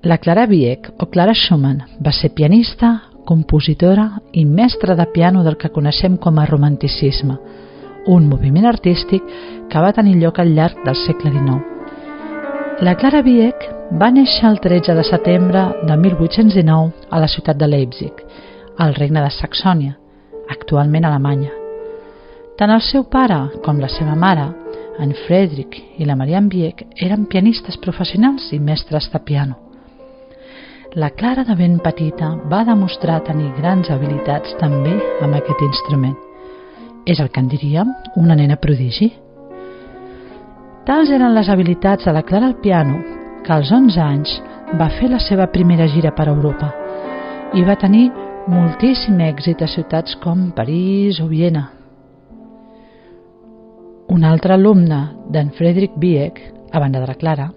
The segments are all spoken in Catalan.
La Clara Wieck, o Clara Schumann, va ser pianista, compositora i mestra de piano del que coneixem com a romanticisme, un moviment artístic que va tenir lloc al llarg del segle XIX. La Clara Wieck va néixer el 13 de setembre de 1819 a la ciutat de Leipzig, al regne de Saxònia, actualment Alemanya. Tant el seu pare com la seva mare, en Friedrich i la Marianne Wieck, eren pianistes professionals i mestres de piano. La Clara, de ben petita, va demostrar tenir grans habilitats també amb aquest instrument. És el que en diríem una nena prodigi. Tals eren les habilitats de la Clara al piano que als 11 anys va fer la seva primera gira per Europa i va tenir moltíssim èxit a ciutats com París o Viena. Un altre alumne d'en Friedrich Wieck, a banda de la Clara,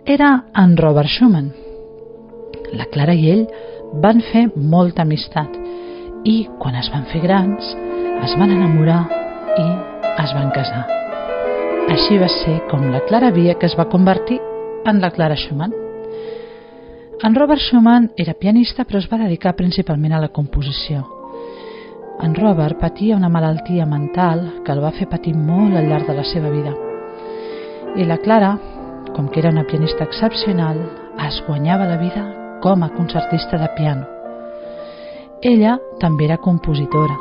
era en Robert Schumann. La Clara i ell van fer molta amistat i, quan es van fer grans, es van enamorar i es van casar. Així va ser com la Clara Wieck es va convertir en la Clara Schumann. En Robert Schumann era pianista però es va dedicar principalment a la composició. En Robert patia una malaltia mental que el va fer patir molt al llarg de la seva vida. I la Clara, com que era una pianista excepcional, es guanyava la vida com a concertista de piano. Ella també era compositora,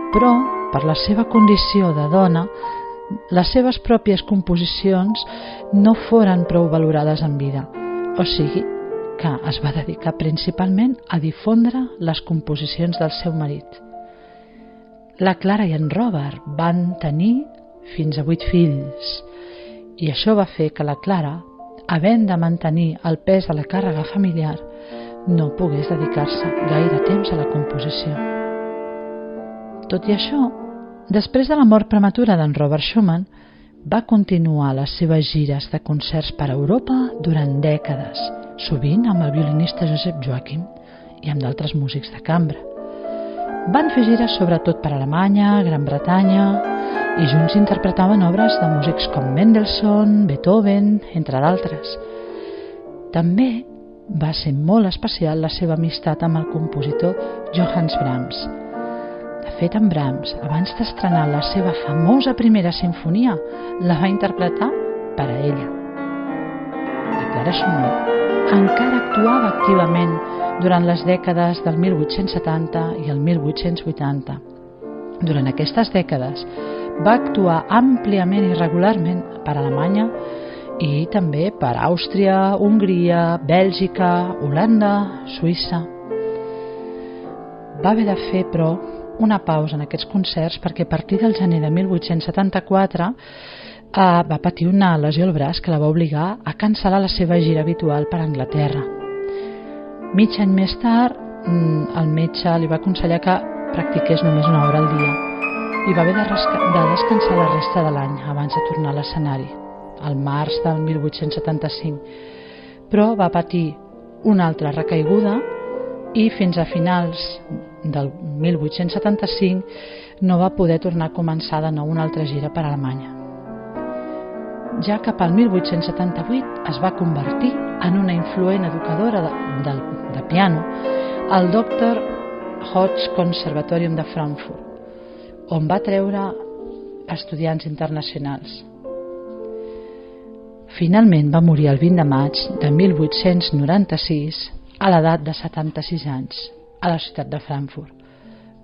però per la seva condició de dona, les seves pròpies composicions no foren prou valorades en vida, o sigui que es va dedicar principalment a difondre les composicions del seu marit. La Clara i en Robert van tenir fins a 8 fills i això va fer que la Clara, havent de mantenir el pes de la càrrega familiar, no pogués dedicar-se gaire temps a la composició. Tot i això, després de la mort prematura d'en Robert Schumann, va continuar les seves gires de concerts per Europa durant dècades, sovint amb el violinista Joseph Joachim i amb d'altres músics de cambra. Van fer gires sobretot per Alemanya, Gran Bretanya, i junts interpretaven obres de músics com Mendelssohn, Beethoven, entre d'altres. També va ser molt especial la seva amistat amb el compositor Johannes Brahms. De fet, en Brahms, abans d'estrenar la seva famosa primera sinfonia, la va interpretar per a ella. La Clara Schumann encara actuava activament durant les dècades del 1870 i el 1880. Durant aquestes dècades va actuar àmpliament i regularment per Alemanya i també per Àustria, Hongria, Bèlgica, Holanda, Suïssa. Va haver de fer, però, una pausa en aquests concerts perquè a partir del gener de 1874 va patir una lesió al braç que la va obligar a cancel·lar la seva gira habitual per Anglaterra. Mig any més tard, el metge li va aconsellar que practiqués només una hora al dia i va haver de descansar la resta de l'any abans de tornar a l'escenari, al març del 1875, però va patir una altra recaiguda i fins a finals del 1875 no va poder tornar a començar de nou una altra gira per Alemanya. Ja cap al 1878 es va convertir en una influent educadora de piano al Dr. Hodge Conservatorium de Frankfurt, on va treure estudiants internacionals. Finalment va morir el 20 de maig de 1896 a l'edat de 76 anys a la ciutat de Frankfurt,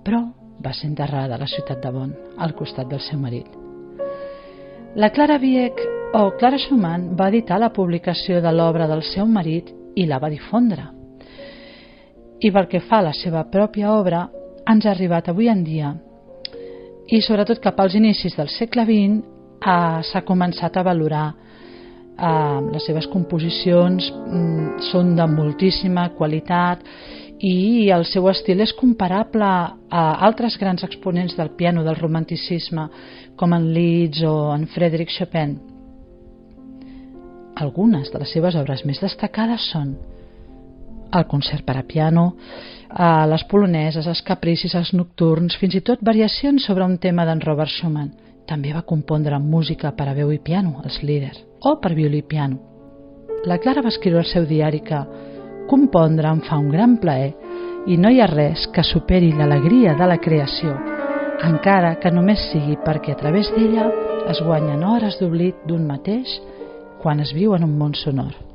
però va ser enterrada a la ciutat de Bonn, al costat del seu marit. La Clara Wieck, o Clara Schumann, va editar la publicació de l'obra del seu marit i la va difondre. I pel que fa a la seva pròpia obra, ens ha arribat avui en dia, i sobretot cap als inicis del segle XX s'ha començat a valorar les seves composicions, són de moltíssima qualitat i el seu estil és comparable a altres grans exponents del piano del romanticisme com en Liszt o en Frédéric Chopin. Algunes de les seves obres més destacades són el concert per a piano, les poloneses, els capricis, els nocturns, fins i tot variacions sobre un tema d'en Robert Schumann. També va compondre música per a veu i piano, els Lieder, o per violí i piano. La Clara va escriure al seu diari que compondre em fa un gran plaer i no hi ha res que superi l'alegria de la creació, encara que només sigui perquè a través d'ella es guanyen hores d'oblit d'un mateix quan es viu en un món sonor.